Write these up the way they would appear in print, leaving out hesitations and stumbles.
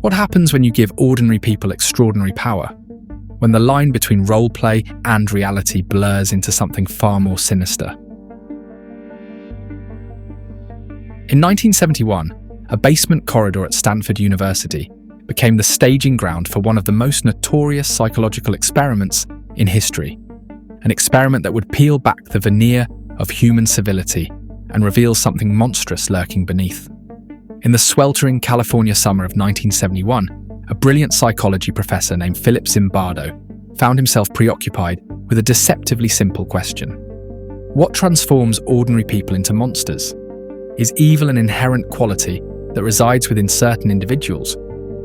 What happens when you give ordinary people extraordinary power? When the line between role-play and reality blurs into something far more sinister? In 1971, a basement corridor at Stanford University became the staging ground for one of the most notorious psychological experiments in history. An experiment that would peel back the veneer of human civility and reveal something monstrous lurking beneath. In the sweltering California summer of 1971, a brilliant psychology professor named Philip Zimbardo found himself preoccupied with a deceptively simple question. What transforms ordinary people into monsters? Is evil an inherent quality that resides within certain individuals,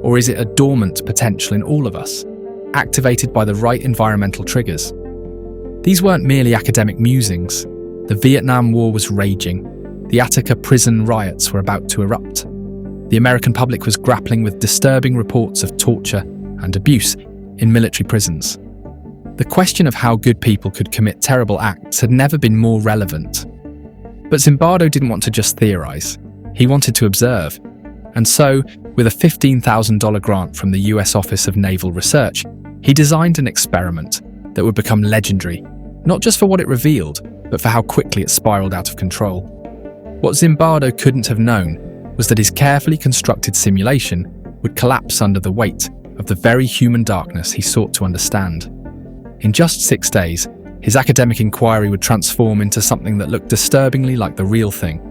or is it a dormant potential in all of us, activated by the right environmental triggers? These weren't merely academic musings. The Vietnam War was raging. The Attica prison riots were about to erupt. The American public was grappling with disturbing reports of torture and abuse in military prisons. The question of how good people could commit terrible acts had never been more relevant. But Zimbardo didn't want to just theorize. He wanted to observe. And so, with a $15,000 grant from the US Office of Naval Research, he designed an experiment that would become legendary, not just for what it revealed, but for how quickly it spiraled out of control. What Zimbardo couldn't have known was that his carefully constructed simulation would collapse under the weight of the very human darkness he sought to understand. In just 6 days, his academic inquiry would transform into something that looked disturbingly like the real thing,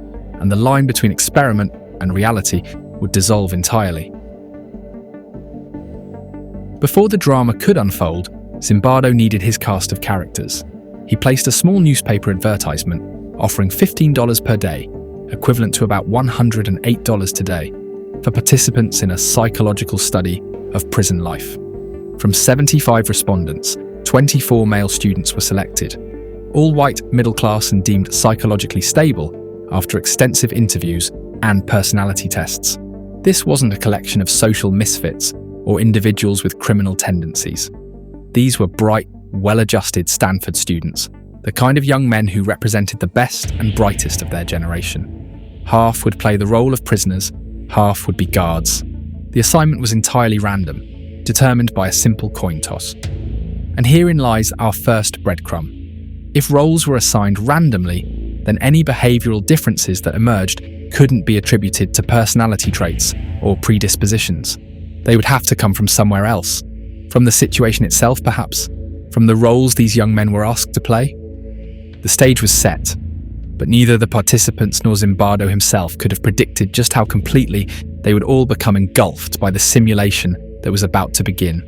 and the line between experiment and reality would dissolve entirely. Before the drama could unfold, Zimbardo needed his cast of characters. He placed a small newspaper advertisement offering $15 per day, equivalent to about $108 today, for participants in a psychological study of prison life. From 75 respondents, 24 male students were selected, all white, middle class and deemed psychologically stable after extensive interviews and personality tests. This wasn't a collection of social misfits or individuals with criminal tendencies. These were bright, well-adjusted Stanford students, the kind of young men who represented the best and brightest of their generation. Half would play the role of prisoners, half would be guards. The assignment was entirely random, determined by a simple coin toss. And herein lies our first breadcrumb. If roles were assigned randomly, then any behavioural differences that emerged couldn't be attributed to personality traits or predispositions. They would have to come from somewhere else, from the situation itself perhaps, from the roles these young men were asked to play. The stage was set, but neither the participants nor Zimbardo himself could have predicted just how completely they would all become engulfed by the simulation that was about to begin.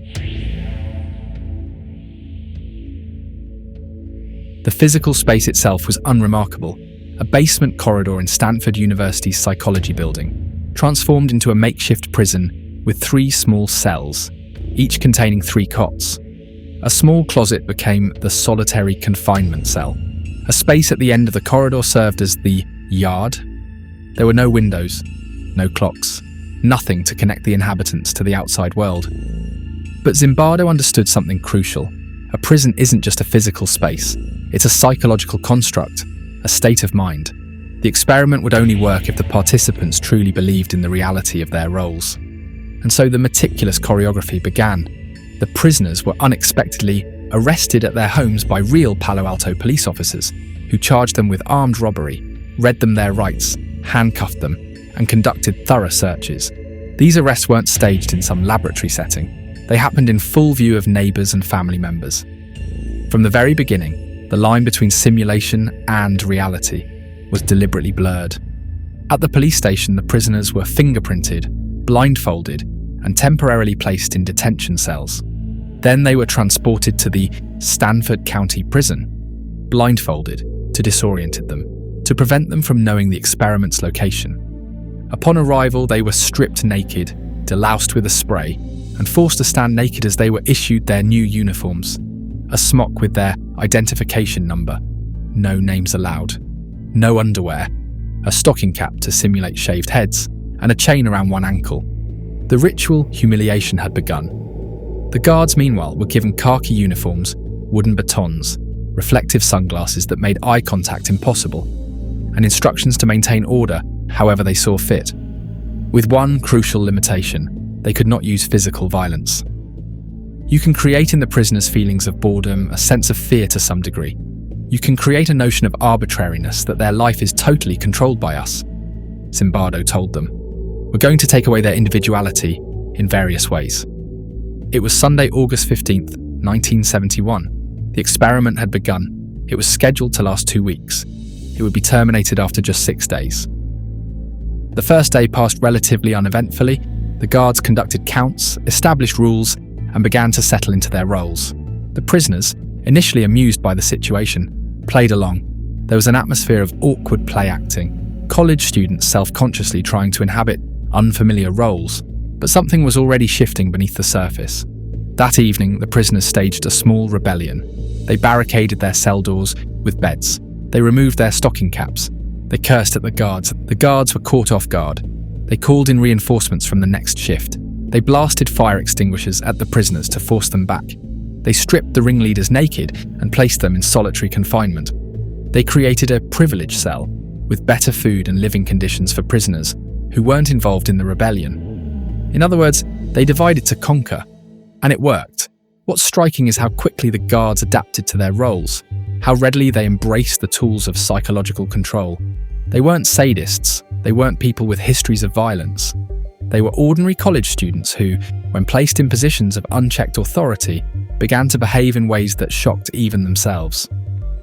The physical space itself was unremarkable, a basement corridor in Stanford University's psychology building, transformed into a makeshift prison with 3 small cells, each containing 3 cots. A small closet became the solitary confinement cell. A space at the end of the corridor served as the yard. There were no windows, no clocks, nothing to connect the inhabitants to the outside world. But Zimbardo understood something crucial. A prison isn't just a physical space, it's a psychological construct, a state of mind. The experiment would only work if the participants truly believed in the reality of their roles. And so the meticulous choreography began. The prisoners were unexpectedly arrested at their homes by real Palo Alto police officers, who charged them with armed robbery, read them their rights, handcuffed them, and conducted thorough searches. These arrests weren't staged in some laboratory setting. They happened in full view of neighbours and family members. From the very beginning, the line between simulation and reality was deliberately blurred. At the police station, the prisoners were fingerprinted, blindfolded, and temporarily placed in detention cells. Then they were transported to the Stanford County Prison, blindfolded to disorient them, to prevent them from knowing the experiment's location. Upon arrival, they were stripped naked, deloused with a spray, and forced to stand naked as they were issued their new uniforms. A smock with their identification number, no names allowed, no underwear, a stocking cap to simulate shaved heads, and a chain around one ankle. The ritual humiliation had begun. The guards, meanwhile, were given khaki uniforms, wooden batons, reflective sunglasses that made eye contact impossible, and instructions to maintain order however they saw fit. With one crucial limitation: they could not use physical violence. You can create in the prisoners feelings of boredom, a sense of fear to some degree. You can create a notion of arbitrariness, that their life is totally controlled by us. Zimbardo told them, "We're going to take away their individuality in various ways." It was Sunday, August 15th, 1971. The experiment had begun. It was scheduled to last 2 weeks. It would be terminated after just 6 days. The first day passed relatively uneventfully. The guards conducted counts, established rules, and began to settle into their roles. The prisoners, initially amused by the situation, played along. There was an atmosphere of awkward play acting, college students self-consciously trying to inhabit unfamiliar roles, but something was already shifting beneath the surface. That evening, the prisoners staged a small rebellion. They barricaded their cell doors with beds. They removed their stocking caps. They cursed at the guards. The guards were caught off guard. They called in reinforcements from the next shift. They blasted fire extinguishers at the prisoners to force them back. They stripped the ringleaders naked and placed them in solitary confinement. They created a privilege cell with better food and living conditions for prisoners who weren't involved in the rebellion. In other words, they divided to conquer, and it worked. What's striking is how quickly the guards adapted to their roles, how readily they embraced the tools of psychological control. They weren't sadists, they weren't people with histories of violence. They were ordinary college students who, when placed in positions of unchecked authority, began to behave in ways that shocked even themselves.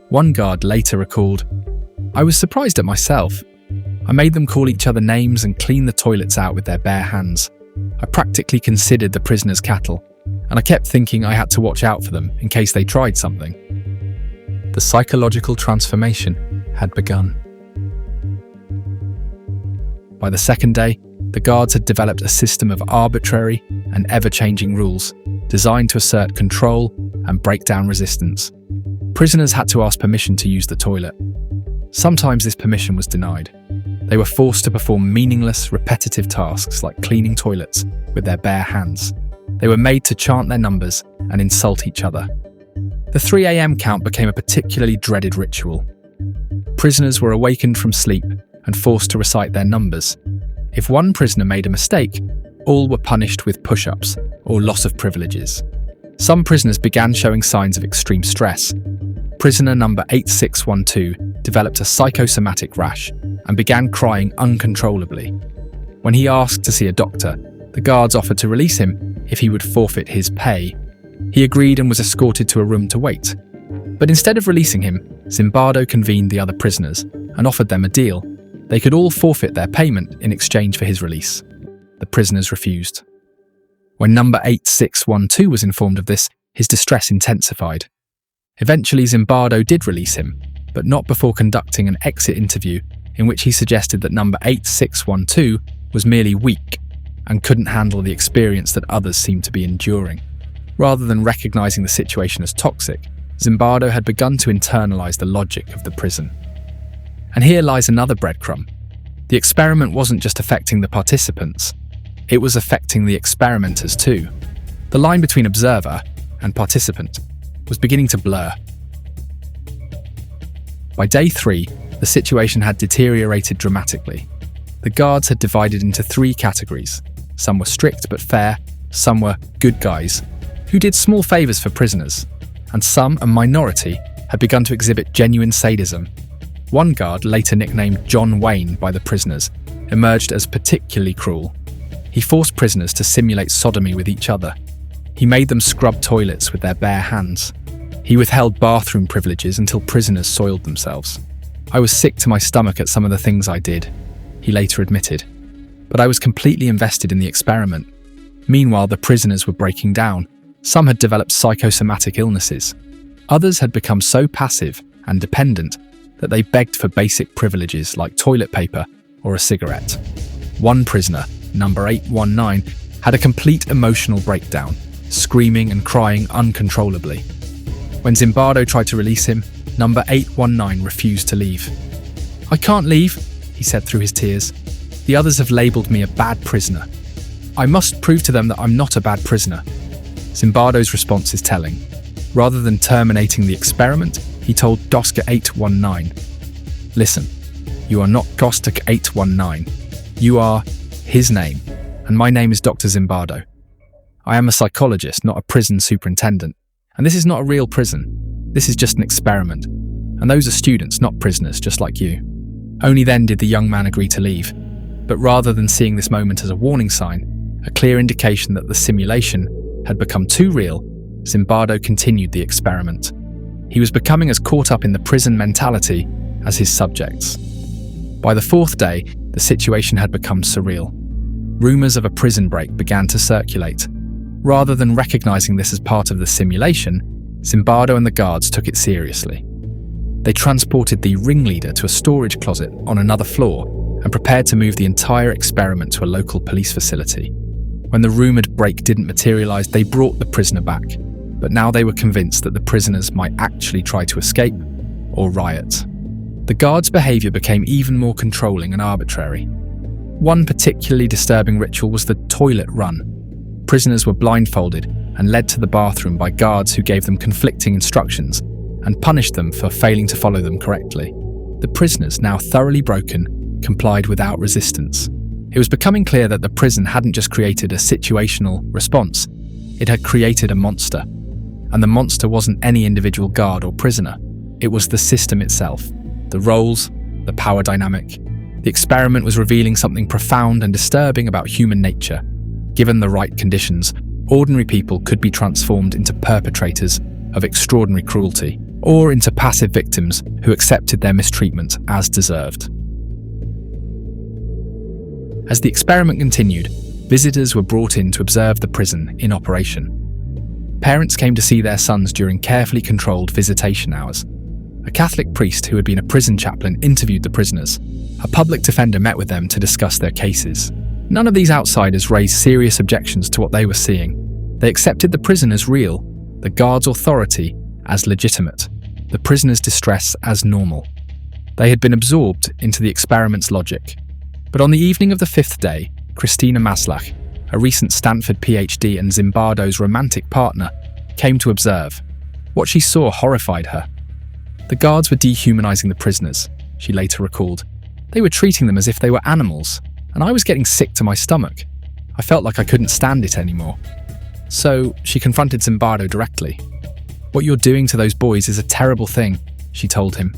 One guard later recalled, "I was surprised at myself. I made them call each other names and clean the toilets out with their bare hands. I practically considered the prisoners cattle, and I kept thinking I had to watch out for them in case they tried something." The psychological transformation had begun. By the second day, the guards had developed a system of arbitrary and ever-changing rules designed to assert control and break down resistance. Prisoners had to ask permission to use the toilet. Sometimes this permission was denied. They were forced to perform meaningless, repetitive tasks like cleaning toilets with their bare hands. They were made to chant their numbers and insult each other. The 3 a.m. count became a particularly dreaded ritual. Prisoners were awakened from sleep and forced to recite their numbers. If one prisoner made a mistake, all were punished with push-ups or loss of privileges. Some prisoners began showing signs of extreme stress. Prisoner number 8612 developed a psychosomatic rash and began crying uncontrollably. When he asked to see a doctor, the guards offered to release him if he would forfeit his pay. He agreed and was escorted to a room to wait. But instead of releasing him, Zimbardo convened the other prisoners and offered them a deal. They could all forfeit their payment in exchange for his release. The prisoners refused. When number 8612 was informed of this, his distress intensified. Eventually, Zimbardo did release him, but not before conducting an exit interview in which he suggested that number 8612 was merely weak and couldn't handle the experience that others seemed to be enduring. Rather than recognizing the situation as toxic, Zimbardo had begun to internalize the logic of the prison. And here lies another breadcrumb. The experiment wasn't just affecting the participants, it was affecting the experimenters too. The line between observer and participant was beginning to blur. By day 3, the situation had deteriorated dramatically. The guards had divided into 3 categories. Some were strict but fair, some were good guys, who did small favours for prisoners, and some, a minority, had begun to exhibit genuine sadism. One guard, later nicknamed John Wayne by the prisoners, emerged as particularly cruel. He forced prisoners to simulate sodomy with each other. He made them scrub toilets with their bare hands. He withheld bathroom privileges until prisoners soiled themselves. "I was sick to my stomach at some of the things I did," he later admitted. "But I was completely invested in the experiment." Meanwhile, the prisoners were breaking down. Some had developed psychosomatic illnesses. Others had become so passive and dependent that they begged for basic privileges like toilet paper or a cigarette. One prisoner, number 819, had a complete emotional breakdown, screaming and crying uncontrollably. When Zimbardo tried to release him, number 819 refused to leave. "I can't leave," he said through his tears. "The others have labelled me a bad prisoner. I must prove to them that I'm not a bad prisoner." Zimbardo's response is telling. Rather than terminating the experiment, he told Doska 819, "Listen, you are not Doska 819. You are his name. and my name is Dr. Zimbardo. I am a psychologist, not a prison superintendent, and this is not a real prison. This is just an experiment, and those are students, not prisoners, just like you." Only then did the young man agree to leave, but rather than seeing this moment as a warning sign, a clear indication that the simulation had become too real, Zimbardo continued the experiment. He was becoming as caught up in the prison mentality as his subjects. By the fourth day, the situation had become surreal. Rumours of a prison break began to circulate. Rather than recognizing this as part of the simulation, Zimbardo and the guards took it seriously. They transported the ringleader to a storage closet on another floor and prepared to move the entire experiment to a local police facility. When the rumoured break didn't materialise, they brought the prisoner back, but now they were convinced that the prisoners might actually try to escape or riot. The guards' behaviour became even more controlling and arbitrary. One particularly disturbing ritual was the toilet run. Prisoners were blindfolded and led to the bathroom by guards who gave them conflicting instructions and punished them for failing to follow them correctly. The prisoners, now thoroughly broken, complied without resistance. It was becoming clear that the prison hadn't just created a situational response, it had created a monster. And the monster wasn't any individual guard or prisoner, it was the system itself. The roles, the power dynamic. The experiment was revealing something profound and disturbing about human nature. Given the right conditions, ordinary people could be transformed into perpetrators of extraordinary cruelty, or into passive victims who accepted their mistreatment as deserved. As the experiment continued, visitors were brought in to observe the prison in operation. Parents came to see their sons during carefully controlled visitation hours. A Catholic priest who had been a prison chaplain interviewed the prisoners. A public defender met with them to discuss their cases. None of these outsiders raised serious objections to what they were seeing. They accepted the prison as real, the guards' authority as legitimate, the prisoners' distress as normal. They had been absorbed into the experiment's logic. But on the evening of the fifth day, Christina Maslach, a recent Stanford PhD and Zimbardo's romantic partner, came to observe. What she saw horrified her. The guards were dehumanizing the prisoners, she later recalled. They were treating them as if they were animals, and I was getting sick to my stomach. I felt like I couldn't stand it anymore. So she confronted Zimbardo directly. "What you're doing to those boys is a terrible thing," she told him.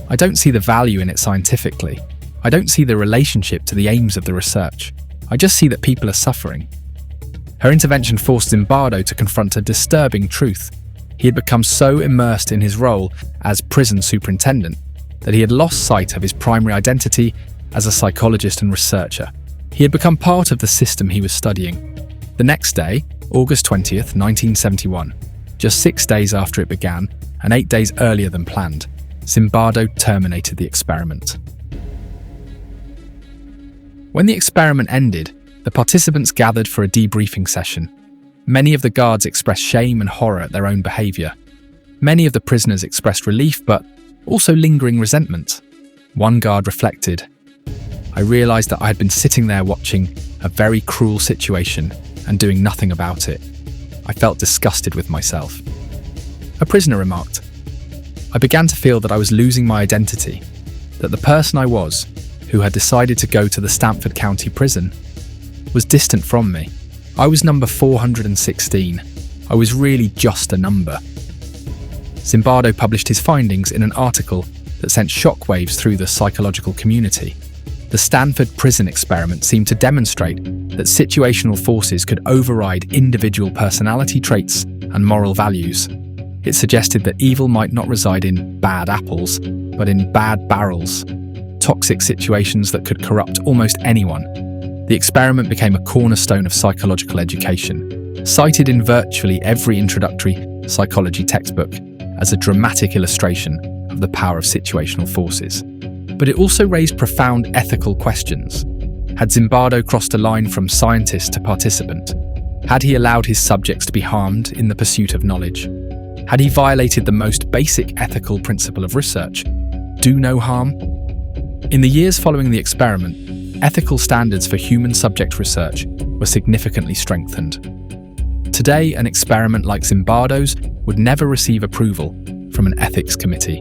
"I don't see the value in it scientifically. I don't see the relationship to the aims of the research. I just see that people are suffering." Her intervention forced Zimbardo to confront a disturbing truth. He had become so immersed in his role as prison superintendent that he had lost sight of his primary identity as a psychologist and researcher. He had become part of the system he was studying. The next day, August 20th, 1971, just 6 days after it began, and 8 days earlier than planned, Zimbardo terminated the experiment. When the experiment ended, the participants gathered for a debriefing session. Many of the guards expressed shame and horror at their own behaviour. Many of the prisoners expressed relief, but also lingering resentment. One guard reflected, "I realised that I had been sitting there watching a very cruel situation and doing nothing about it. I felt disgusted with myself." A prisoner remarked, "I began to feel that I was losing my identity, that the person I was, who had decided to go to the Stanford County Prison, was distant from me. I was number 416. I was really just a number." Zimbardo published his findings in an article that sent shockwaves through the psychological community. The Stanford Prison Experiment seemed to demonstrate that situational forces could override individual personality traits and moral values. It suggested that evil might not reside in bad apples, but in bad barrels, toxic situations that could corrupt almost anyone. The experiment became a cornerstone of psychological education, cited in virtually every introductory psychology textbook as a dramatic illustration of the power of situational forces. But it also raised profound ethical questions. Had Zimbardo crossed a line from scientist to participant? Had he allowed his subjects to be harmed in the pursuit of knowledge? Had he violated the most basic ethical principle of research, do no harm? In the years following the experiment, ethical standards for human subject research were significantly strengthened. Today, an experiment like Zimbardo's would never receive approval from an ethics committee.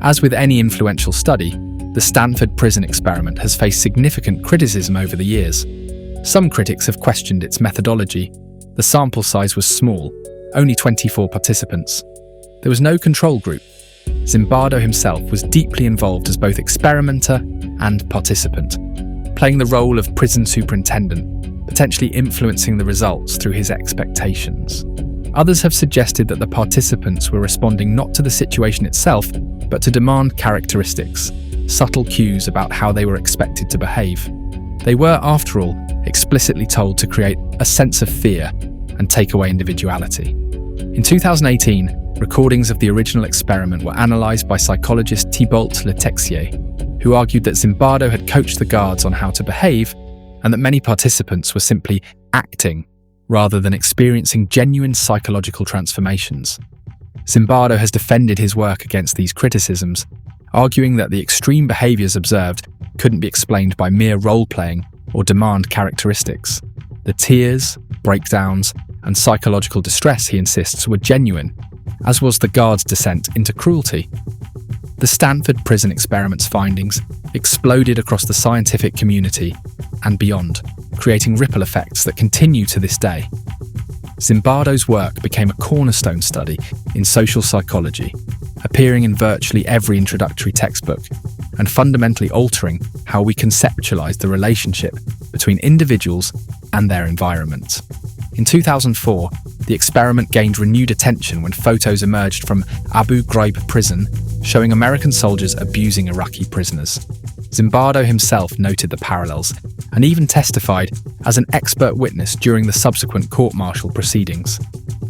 As with any influential study, The Stanford Prison Experiment has faced significant criticism over the years. Some critics have questioned its methodology. The sample size was small, only 24 participants. There was no control group. Zimbardo himself was deeply involved as both experimenter and participant, playing the role of prison superintendent, potentially influencing the results through his expectations. Others have suggested that the participants were responding not to the situation itself, but to demand characteristics, subtle cues about how they were expected to behave. They were, after all, explicitly told to create a sense of fear and take away individuality. In 2018, recordings of the original experiment were analysed by psychologist Thibault Le Texier, who argued that Zimbardo had coached the guards on how to behave and that many participants were simply acting rather than experiencing genuine psychological transformations. Zimbardo has defended his work against these criticisms, arguing that the extreme behaviours observed couldn't be explained by mere role-playing or demand characteristics. The tears, breakdowns, and psychological distress, he insists, were genuine, as was the guards' descent into cruelty. The Stanford Prison Experiment's findings exploded across the scientific community and beyond, creating ripple effects that continue to this day. Zimbardo's work became a cornerstone study in social psychology, appearing in virtually every introductory textbook and fundamentally altering how we conceptualize the relationship between individuals and their environments. In 2004, the experiment gained renewed attention when photos emerged from Abu Ghraib prison showing American soldiers abusing Iraqi prisoners. Zimbardo himself noted the parallels and even testified as an expert witness during the subsequent court-martial proceedings.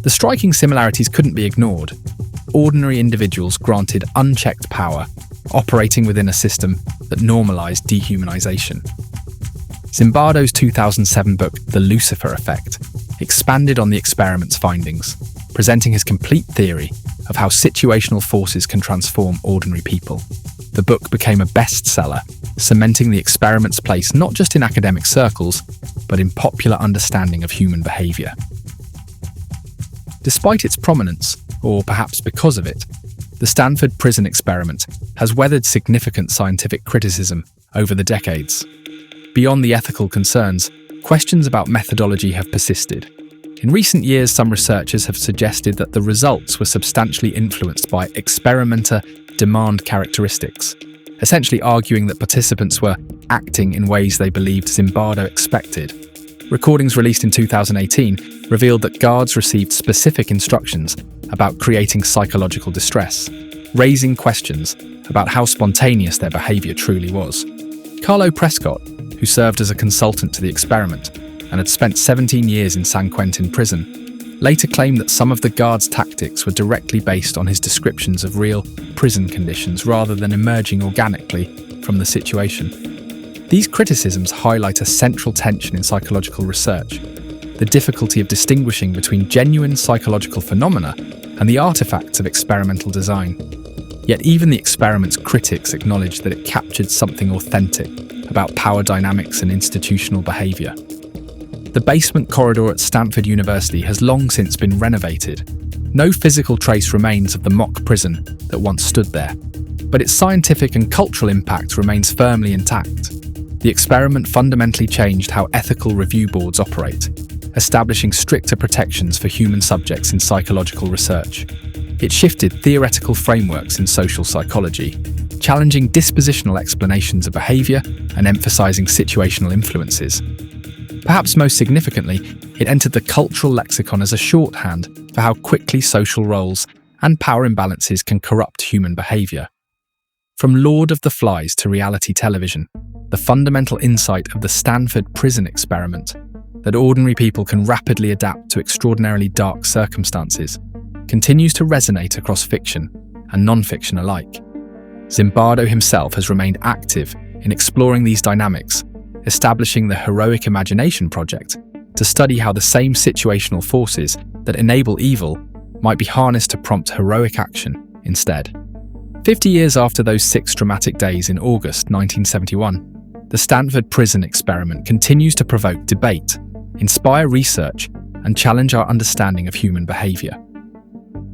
The striking similarities couldn't be ignored. Ordinary individuals granted unchecked power, operating within a system that normalized dehumanization. Zimbardo's 2007 book, The Lucifer Effect, expanded on the experiment's findings, presenting his complete theory of how situational forces can transform ordinary people. The book became a bestseller, cementing the experiment's place not just in academic circles, but in popular understanding of human behavior. Despite its prominence, or perhaps because of it, the Stanford Prison Experiment has weathered significant scientific criticism over the decades. Beyond the ethical concerns, questions about methodology have persisted. In recent years, some researchers have suggested that the results were substantially influenced by experimenter demand characteristics, essentially arguing that participants were acting in ways they believed Zimbardo expected. Recordings released in 2018 revealed that guards received specific instructions about creating psychological distress, raising questions about how spontaneous their behaviour truly was. Carlo Prescott, who served as a consultant to the experiment and had spent 17 years in San Quentin prison, later claimed that some of the guards' tactics were directly based on his descriptions of real prison conditions rather than emerging organically from the situation. These criticisms highlight a central tension in psychological research: the difficulty of distinguishing between genuine psychological phenomena and the artifacts of experimental design. Yet even the experiment's critics acknowledge that it captured something authentic about power dynamics and institutional behaviour. The basement corridor at Stanford University has long since been renovated. No physical trace remains of the mock prison that once stood there, but its scientific and cultural impact remains firmly intact. The experiment fundamentally changed how ethical review boards operate, establishing stricter protections for human subjects in psychological research. It shifted theoretical frameworks in social psychology, challenging dispositional explanations of behaviour and emphasising situational influences. Perhaps most significantly, it entered the cultural lexicon as a shorthand for how quickly social roles and power imbalances can corrupt human behaviour. From Lord of the Flies to reality television, the fundamental insight of the Stanford Prison Experiment, that ordinary people can rapidly adapt to extraordinarily dark circumstances, continues to resonate across fiction and non-fiction alike. Zimbardo himself has remained active in exploring these dynamics, establishing the Heroic Imagination Project to study how the same situational forces that enable evil might be harnessed to prompt heroic action instead. 50 years after those 6 dramatic days in August 1971, the Stanford Prison Experiment continues to provoke debate, inspire research, and challenge our understanding of human behaviour.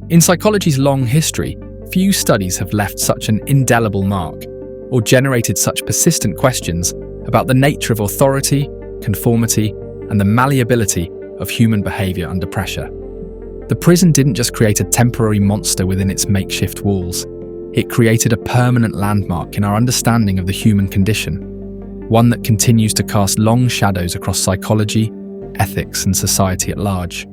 In psychology's long history, few studies have left such an indelible mark, or generated such persistent questions about the nature of authority, conformity, and the malleability of human behavior under pressure. The prison didn't just create a temporary monster within its makeshift walls. It created a permanent landmark in our understanding of the human condition, one that continues to cast long shadows across psychology, ethics, and society at large.